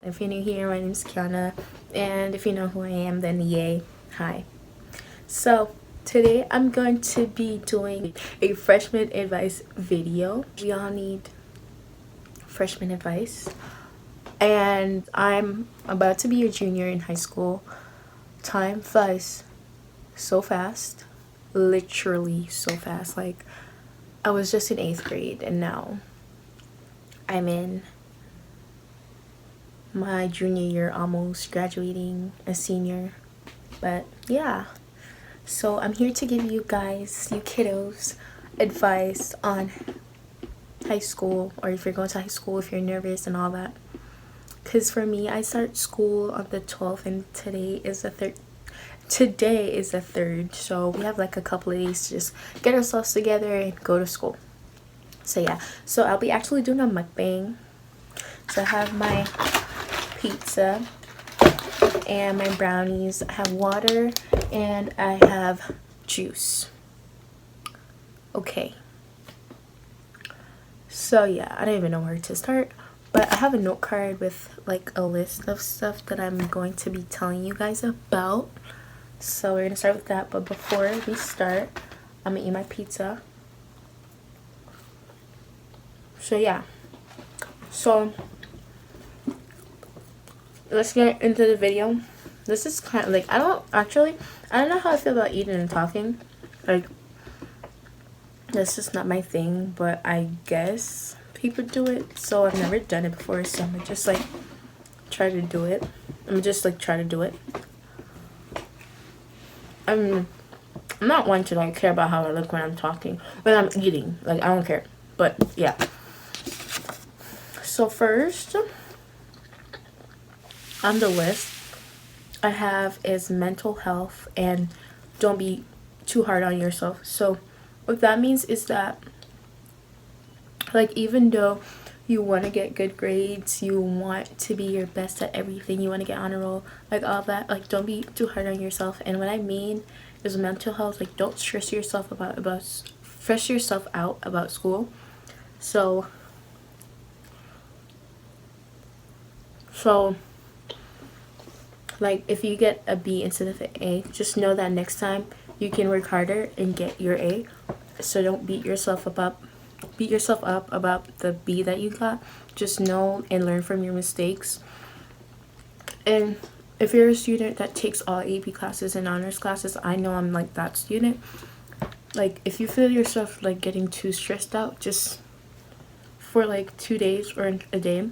If you're new here, my name is Kiana, and if you know who I am, then yay, hi. So today I'm going to be doing a freshman advice video. We all need freshman advice, and I'm about to be a junior in high school. Time flies so fast, literally so fast. Like, I was just in 8th grade and now I'm in my junior year, almost graduating a senior. But yeah, so I'm here to give you guys, you kiddos, advice on high school, or if you're going to high school, if you're nervous and all that. Because for me, I start school on the 12th and today is the 3rd, so we have like a couple of days to just get ourselves together and go to school. So yeah, so I'll be actually doing a mukbang. So I have my pizza and my brownies. I have water and I have juice. Okay, so yeah, I don't even know where to start, but I have a note card with like a list of stuff that I'm going to be telling you guys about. So we're gonna start with that, but before we start, I'm gonna eat my pizza. So yeah, so let's get into the video. This is kind of like, I don't know how I feel about eating and talking. Like, this is not my thing, but I guess people do it, so I've never done it before, so I'm gonna just like try to do it. I'm not one to like care about how I look when I'm talking, when I'm eating. Like, I don't care. But yeah. So first on the list I have is mental health and don't be too hard on yourself. So what that means is that, like, even though you want to get good grades, you want to be your best at everything, you want to get honor roll, like all that, like, don't be too hard on yourself. And what I mean is mental health, like, don't stress yourself out about school. So like, if you get a B instead of an A, just know that next time you can work harder and get your A. So don't beat yourself up about the B that you got. Just know and learn from your mistakes. And if you're a student that takes all AP classes and honors classes, I know I'm like that student. Like, if you feel yourself like getting too stressed out, just for like 2 days or a day,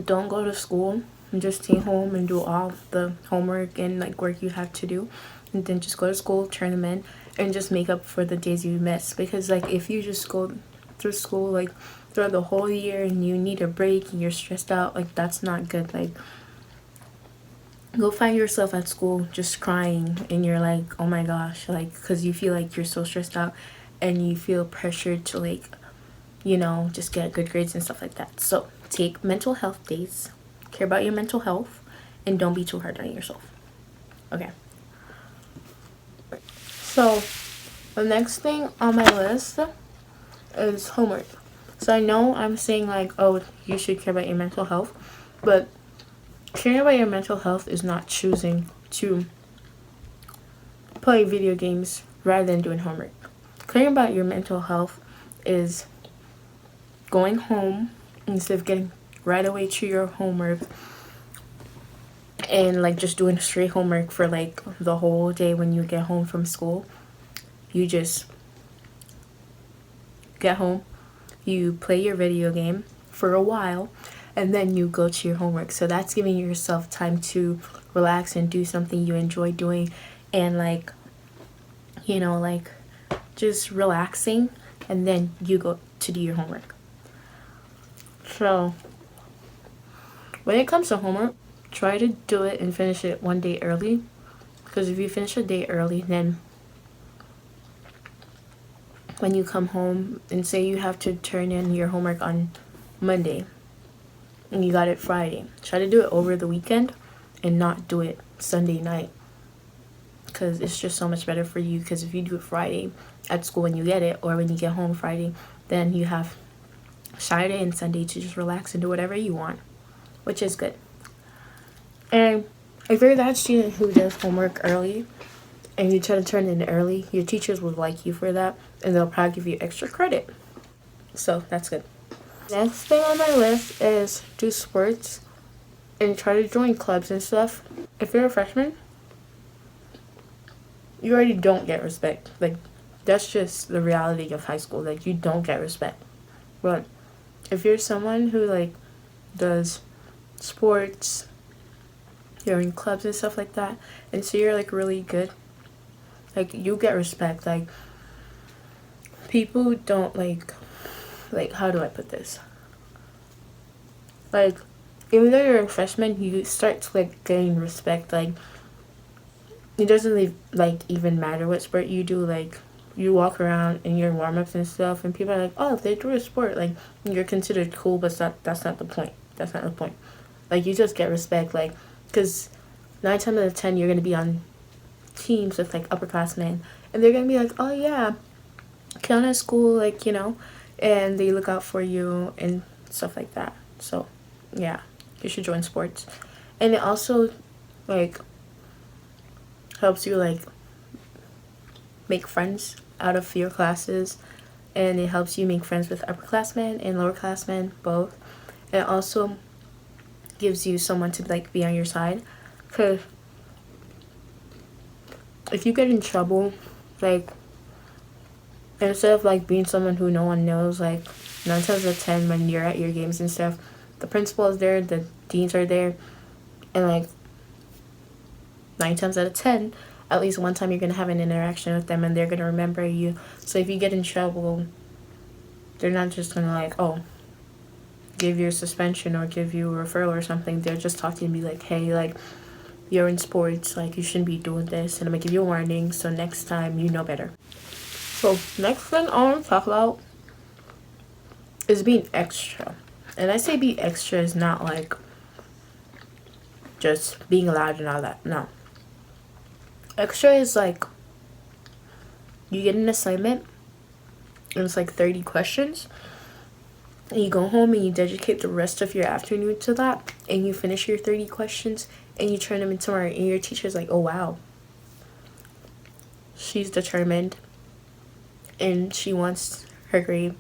don't go to school and just stay home and do all the homework and like work you have to do, and then just go to school, turn them in, and just make up for the days you missed. Because like, if you just go through school like throughout the whole year and you need a break and you're stressed out, like, that's not good. Like, go find yourself at school just crying and you're like, oh my gosh, like, because you feel like you're so stressed out and you feel pressured to, like, you know, just get good grades and stuff like that. So take mental health days, care about your mental health, and don't be too hard on yourself. Okay, so the next thing on my list is homework. So I know I'm saying like, oh, you should care about your mental health, but caring about your mental health is not choosing to play video games rather than doing homework. Caring about your mental health is going home instead of getting right away to your homework and like just doing straight homework for like the whole day. When you get home from school, you just get home, you play your video game for a while, and then you go to your homework. So that's giving yourself time to relax and do something you enjoy doing, and like, you know, like, just relaxing, and then you go to do your homework. So when it comes to homework, try to do it and finish it one day early, because if you finish a day early, then when you come home and say you have to turn in your homework on Monday and you got it Friday, try to do it over the weekend and not do it Sunday night, because it's just so much better for you. Because if you do it Friday at school when you get it, or when you get home Friday, then you have Saturday and Sunday to just relax and do whatever you want. which is good. And if you're that student who does homework early and you try to turn in early, your teachers will like you for that, and they'll probably give you extra credit. So that's good. Next thing on my list is do sports and try to join clubs and stuff. If you're a freshman, you already don't get respect. Like, that's just the reality of high school. Like, you don't get respect. But if you're someone who, like, does sports, you're in clubs and stuff like that, and so you're, like, really good, like, you get respect. Like, people don't, like, how do I put this? Like, even though you're a freshman, you start to, like, gain respect. Like, it doesn't like even matter what sport you do. Like, you walk around in your warm-ups and stuff, and people are like, oh, if they do a sport, like, you're considered cool, but that's not the point. That's not the point. Like, you just get respect, like, because 9 times out of 10 you're going to be on teams with, like, upperclassmen, and they're going to be like, oh yeah, Kiana's school, like, you know, and they look out for you and stuff like that. So yeah, you should join sports. And it also, like, helps you, like, make friends out of your classes, and it helps you make friends with upperclassmen and lowerclassmen both. It also gives you someone to, like, be on your side, because if you get in trouble, like, instead of, like, being someone who no one knows, like, 9 times out of 10 when you're at your games and stuff, the principal is there, the deans are there, and, like, 9 times out of 10, at least one time you're going to have an interaction with them, and they're going to remember you. So if you get in trouble, they're not just going to, like, oh, give you a suspension or give you a referral or something. They'll just talk to you and be like, hey, like, you're in sports, like, you shouldn't be doing this, and I'm going to give you a warning, so next time you know better. So next thing I want to talk about is being extra. And I say be extra is not, like, just being loud and all that. No. Extra is, like, you get an assignment, and it's, like, 30 questions, and you go home and you dedicate the rest of your afternoon to that, and you finish your 30 questions, and you turn them in tomorrow, and your teacher's like, oh, wow. She's determined, and she wants her grade,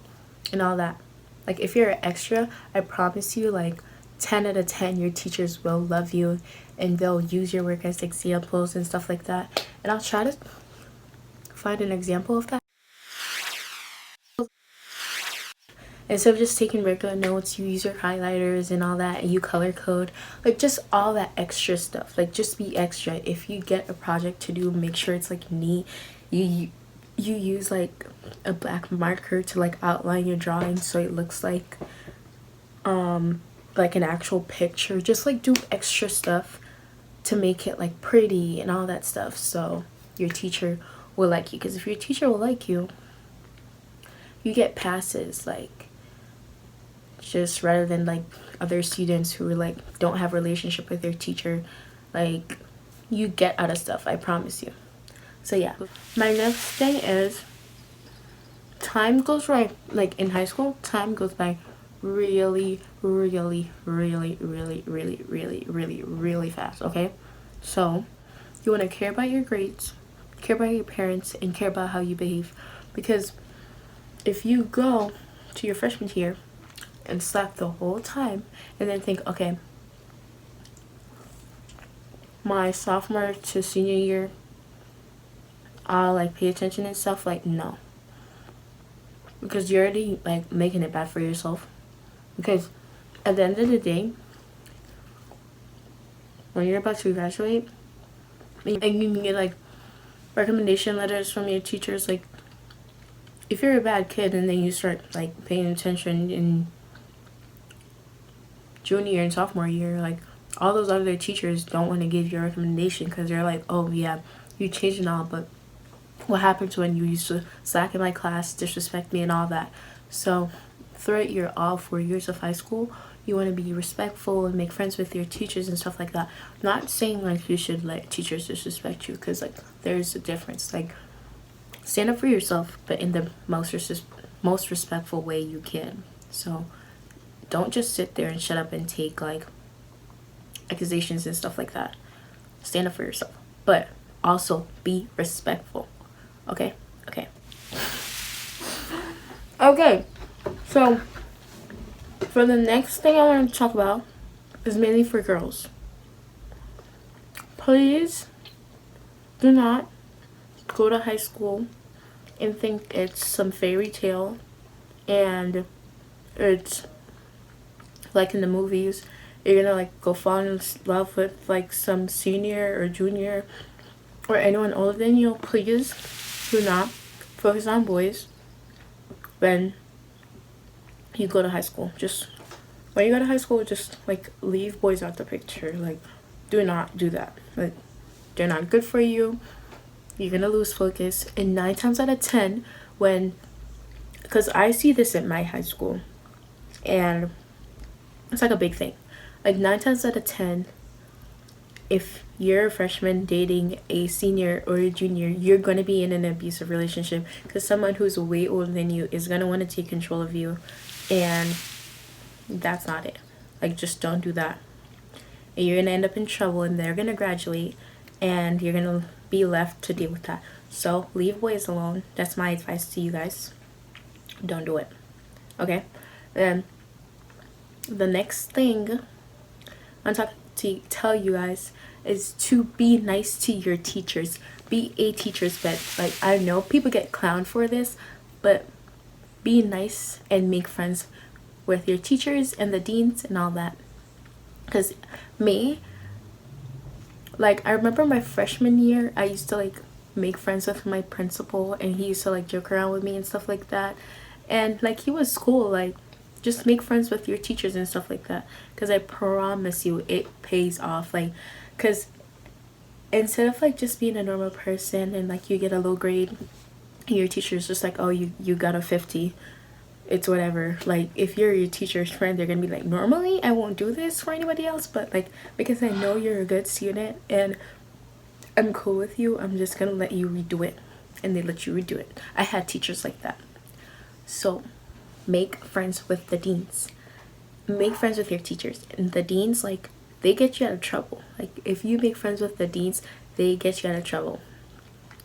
and all that. Like, if you're an extra, I promise you, like, 10 out of 10, your teachers will love you, and they'll use your work as examples and stuff like that. And I'll try to find an example of that. Instead of just taking regular notes, you use your highlighters and all that, and you color code. Like, just all that extra stuff. Like, just be extra. If you get a project to do, make sure it's, like, neat. You use, like, a black marker to, like, outline your drawing so it looks like an actual picture. Just, like, do extra stuff to make it, like, pretty and all that stuff, so your teacher will like you. Because if your teacher will like you, you get passes, like, just rather than, like, other students who are, like, don't have a relationship with their teacher. Like, you get out of stuff, I promise you. So yeah, my next thing is time goes by, like, in high school, time goes by really fast, okay? So you want to care about your grades, care about your parents, and care about how you behave. Because if you go to your freshman year and slack the whole time and then think, okay, my sophomore to senior year, I'll, like, pay attention and stuff, like, no. Because you're already, like, making it bad for yourself. Because at the end of the day, when you're about to graduate, and you can get, like, recommendation letters from your teachers, like, if you're a bad kid and then you start, like, paying attention in junior and sophomore year, like, all those other teachers don't want to give you a recommendation because they're like, oh yeah, you changed and all, but what happens when you used to slack in my class, disrespect me and all that? So throughout your all 4 years of high school, you want to be respectful and make friends with your teachers and stuff like that. Not saying, like, you should let teachers disrespect you, because, like, there's a difference. Like, stand up for yourself, but in the most respectful way you can. So don't just sit there and shut up and take, like, accusations and stuff like that. Stand up for yourself, but also be respectful. Okay. Okay, so for the next thing I want to talk about is mainly for girls. Please do not go to high school and think it's some fairy tale and it's like in the movies you're gonna like go fall in love with like some senior or junior or anyone older than you. Please do not focus on boys when you go to high school. Just when you go to high school, just like leave boys out the picture. Like, do not do that. Like, they're not good for you. You're gonna lose focus. And 9 times out of 10, because I see this at my high school, and it's like a big thing. Like 9 times out of 10, if you're a freshman dating a senior or a junior, you're going to be in an abusive relationship because someone who's way older than you is going to want to take control of you, and that's not it. Like, just don't do that. And you're going to end up in trouble, and they're going to graduate, and you're going to be left to deal with that. So leave boys alone. That's my advice to you guys. Don't do it. Okay? Then the next thing I'm talking to tell you guys is to be nice to your teachers. Be a teacher's pet. Like, I know people get clowned for this, but be nice and make friends with your teachers and the deans and all that. Because me, like, I remember my freshman year, I used to like make friends with my principal, and he used to like joke around with me and stuff like that. And like, he was cool. Like, just make friends with your teachers and stuff like that, because I promise you it pays off. Like, because instead of like just being a normal person and like you get a low grade, your teacher's just like, oh, you got a 50, it's whatever. Like, if you're your teacher's friend, they're gonna be like, normally I won't do this for anybody else, but like, because I know you're a good student and I'm cool with you, I'm just gonna let you redo it. And they let you redo it. I had teachers like that. So make friends with the deans. Make friends with your teachers. And the deans, like, they get you out of trouble. Like, if you make friends with the deans, they get you out of trouble.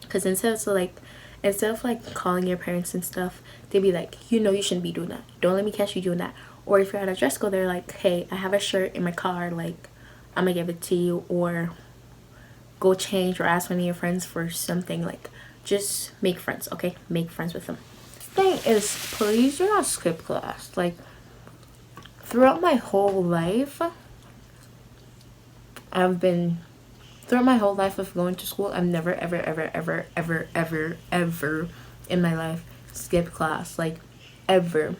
Because instead of like calling your parents and stuff, they'd be like, you know, you shouldn't be doing that. Don't let me catch you doing that. Or if you're at a dress code, they're like, hey, I have a shirt in my car, like, I'm gonna give it to you. Or go change, or ask one of your friends for something. Like, just make friends, okay? Make friends with them. Thing is, please do not skip class. Like, throughout my whole life of going to school, I've never ever in my life skipped class. Like, ever.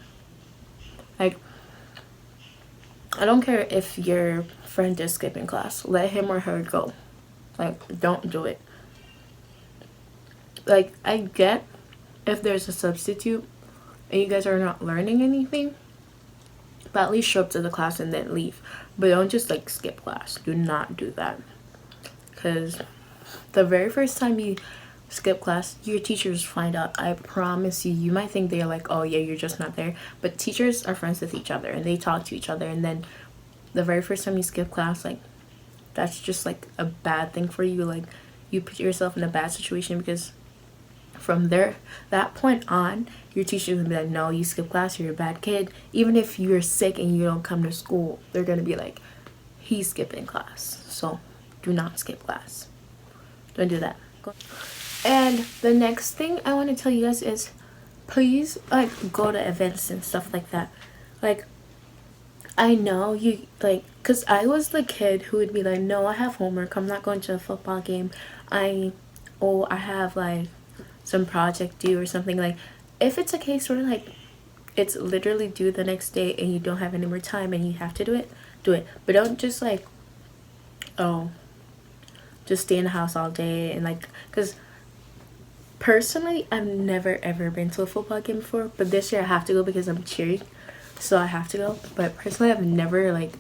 Like, I don't care if your friend is skipping class, let him or her go. Like, don't do it. Like, I get if there's a substitute and you guys are not learning anything, but at least show up to the class and then leave. But don't just like skip class. Do not do that, because the very first time you skip class, your teachers find out. I promise you. You might think they're like, oh yeah, you're just not there, but teachers are friends with each other and they talk to each other. And then the very first time you skip class, like, that's just like a bad thing for you. Like, you put yourself in a bad situation, because from that point on, your teacher's gonna be like, no, you skip class, you're a bad kid. Even if you're sick and you don't come to school, they're gonna be like, he's skipping class. So do not skip class. Don't do that. And the next thing I want to tell you guys is, please, like, go to events and stuff like that. Like, I know you, like, because I was the kid who would be like, no, I have homework, I'm not going to a football game, I have like some project due or something. Like, if it's a case where like it's literally due the next day and you don't have any more time and you have to do it, but don't just like, oh, just stay in the house all day. And like, because personally, I've never ever been to a football game before, but this year I have to go because I'm cheering, so I have to go. But personally, I've never, like,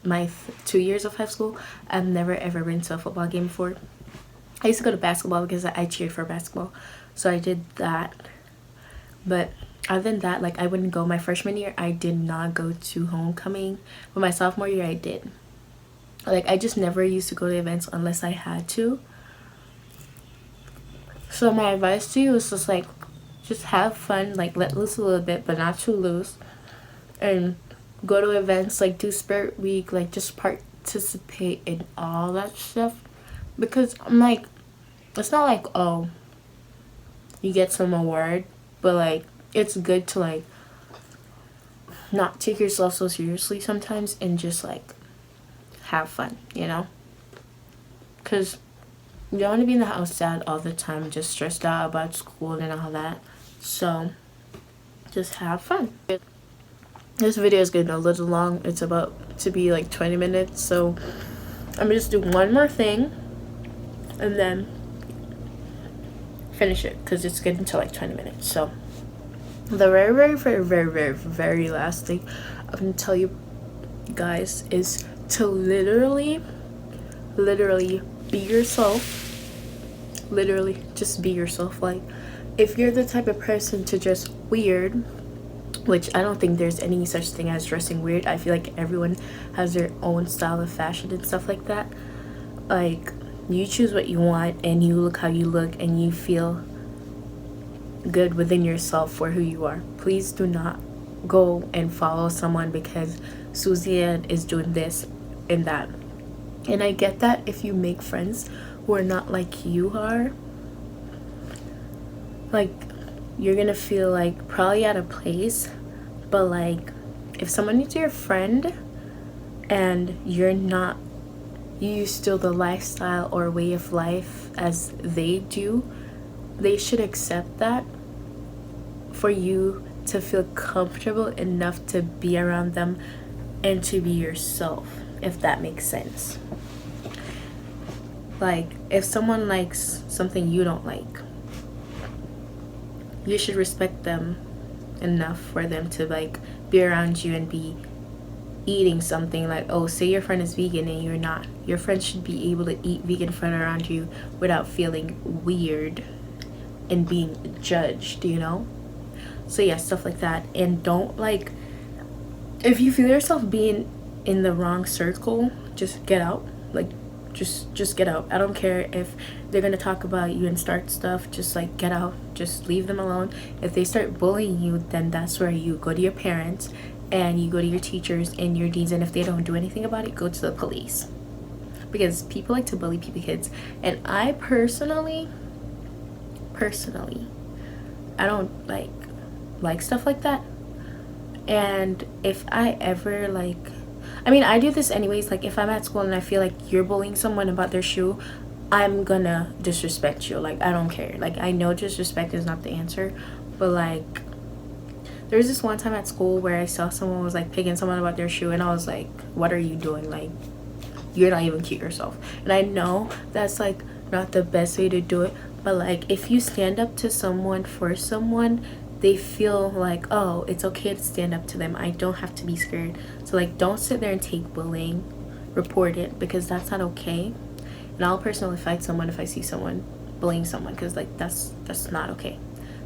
my 2 years of high school, I've never ever been to a football game before. I used to go to basketball because I cheered for basketball, so I did that. But other than that, like, I wouldn't go. My freshman year, I did not go to homecoming, but my sophomore year I did. Like, I just never used to go to events unless I had to. So my advice to you is just like, just have fun, like let loose a little bit, but not too loose. And go to events, like do Spirit Week, like just participate in all that stuff. Because I'm like, it's not like, oh, you get some award, but like it's good to like not take yourself so seriously sometimes and just like have fun, you know? Because you don't want to be in the house sad all the time, just stressed out about school and all that. So just have fun. This video is getting a little long. It's about to be like 20 minutes, so I'm gonna just do one more thing and then finish it because it's getting to like 20 minutes. So the very last thing I'm gonna tell you guys is to literally be yourself. Literally just be yourself. Like, if you're the type of person to dress weird, which I don't think there's any such thing as dressing weird. I feel like everyone has their own style of fashion and stuff like that. Like, you choose what you want and you look how you look and you feel good within yourself for who you are. Please do not go and follow someone because Suzanne is doing this and that. And I get that if you make friends who are not like you are, like, you're gonna feel like probably out of place. But like, if someone is your friend and you're not, you use still the lifestyle or way of life as they do, they should accept that for you to feel comfortable enough to be around them and to be yourself, if that makes sense. Like, if someone likes something you don't like, you should respect them enough for them to like be around you and be eating something. Like, oh, say your friend is vegan and you're not, your friend should be able to eat vegan food around you without feeling weird and being judged, you know? So yeah, stuff like that. And don't, like, if you feel yourself being in the wrong circle, just get out. Like, just get out. I don't care if they're gonna talk about you and start stuff. Just like get out. Just leave them alone. If they start bullying you, then that's where you go to your parents and you go to your teachers and your deans, and if they don't do anything about it, go to the police. Because people like to bully people, kids, and I personally I don't like stuff like that. And if I ever like, I mean, I do this anyways. Like, if I'm at school and I feel like you're bullying someone about their shoe, I'm gonna disrespect you. Like, I don't care. Like, I know disrespect is not the answer, but like, there was this one time at school where I saw someone was like picking someone about their shoe, and I was like, what are you doing? Like, you're not even cute yourself. And I know that's like not the best way to do it, but like, if you stand up to someone for someone, they feel like, oh, it's okay to stand up to them. I don't have to be scared. So like, don't sit there and take bullying. Report it, because that's not okay. And I'll personally fight someone if I see someone bullying someone, because like, that's not okay.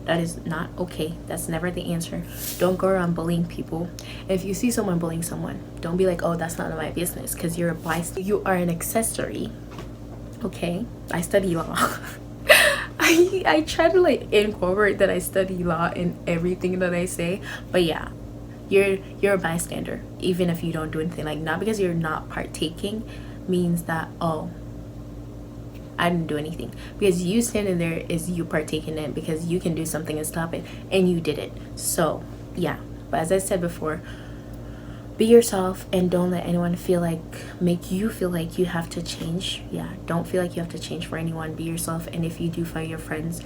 That is not okay. That's never the answer. Don't go around bullying people. If you see someone bullying someone, don't be like, oh, that's none of my business, because you're a bystander. You are an accessory. Okay? I study law. I try to like incorporate that I study law in everything that I say, but yeah, you're a bystander even if you don't do anything. Like, not because you're not partaking means that, oh, I didn't do anything. Because you standing there is you partaking in it, because you can do something and stop it, and you did it. So yeah, but as I said before, be yourself and don't let anyone make you feel like you have to change. Yeah, don't feel like you have to change for anyone. Be yourself. And if you do find your friends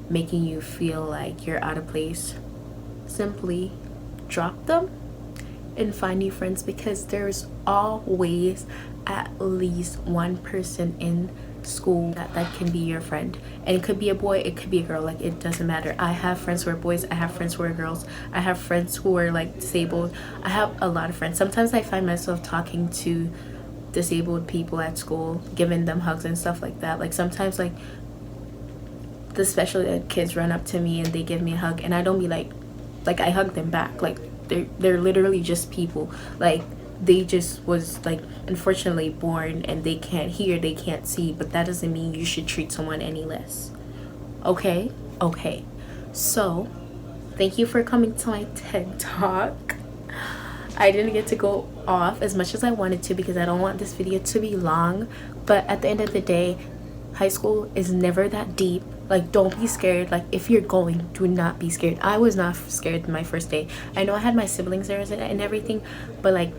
making you feel like you're out of place, simply drop them and find new friends, because there's always at least one person in school that can be your friend. And it could be a boy, it could be a girl, like, it doesn't matter. I have friends who are boys, I have friends who are girls, I have friends who are like disabled. I have a lot of friends. Sometimes I find myself talking to disabled people at school, giving them hugs and stuff like that. Like, sometimes like the special ed kids run up to me and they give me a hug, and I don't be like I hug them back. Like, they're literally just people. Like, they just was like unfortunately born and they can't hear, they can't see, but that doesn't mean you should treat someone any less. Okay? Okay. So, thank you for coming to my TED Talk. I didn't get to go off as much as I wanted to because I don't want this video to be long, but at the end of the day, high school is never that deep. Like, don't be scared. Like, if you're going, do not be scared. I was not scared my first day. I know I had my siblings there and everything, but like,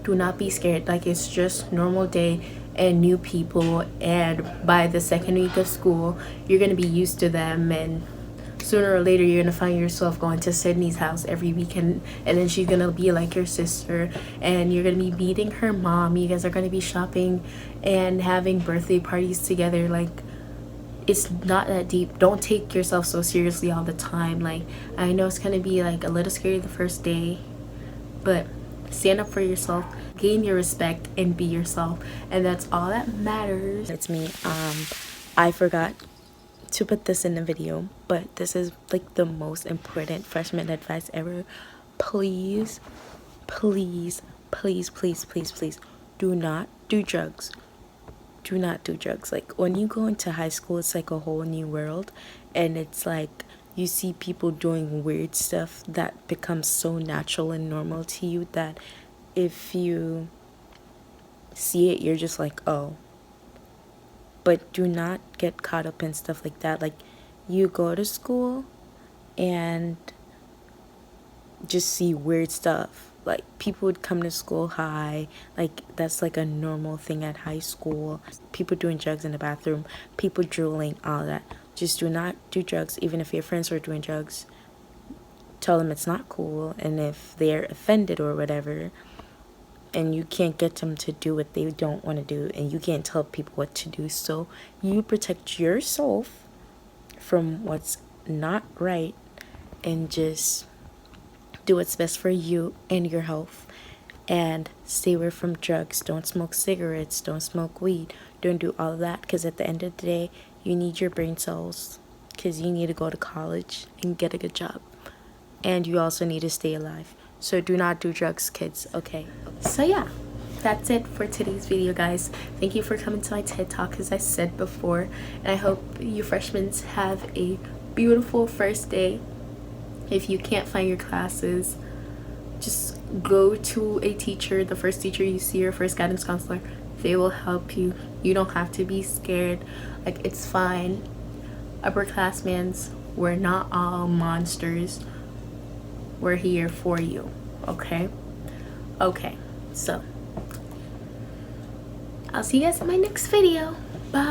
do not be scared. Like, it's just normal day and new people, and by the second week of school you're gonna be used to them, and sooner or later you're gonna find yourself going to Sydney's house every weekend, and then she's gonna be like your sister, and you're gonna be meeting her mom. You guys are gonna be shopping and having birthday parties together. Like, it's not that deep. Don't take yourself so seriously all the time. Like, I know it's gonna be like a little scary the first day, but stand up for yourself, gain your respect, and be yourself, and that's all that matters. It's me. I forgot to put this in the video, but this is like the most important freshman advice ever. Please, please, please, please, please, please, do not do drugs. Do not do drugs. Like, when you go into high school, it's like a whole new world, and it's like you see people doing weird stuff that becomes so natural and normal to you that if you see it, you're just like, oh. But do not get caught up in stuff like that. Like, you go to school and just see weird stuff. Like, people would come to school high. Like, that's like a normal thing at high school. People doing drugs in the bathroom, people drooling, all that. Just do not do drugs. Even if your friends are doing drugs, tell them it's not cool. And if they're offended or whatever, and you can't get them to do what they don't want to do, and you can't tell people what to do, so you protect yourself from what's not right and just do what's best for you and your health, and stay away from drugs. Don't smoke cigarettes, don't smoke weed, don't do all of that, because at the end of the day, you need your brain cells, because you need to go to college and get a good job, and you also need to stay alive. So do not do drugs, kids. Okay, so yeah, that's it for today's video, guys. Thank you for coming to my TED Talk, as I said before, and I hope you freshmen have a beautiful first day. If you can't find your classes, just go to a teacher, the first teacher you see, your first guidance counselor. They will help you. You don't have to be scared. Like, it's fine. Upperclassmen, we're not all monsters. We're here for you, okay? Okay, so I'll see you guys in my next video. Bye.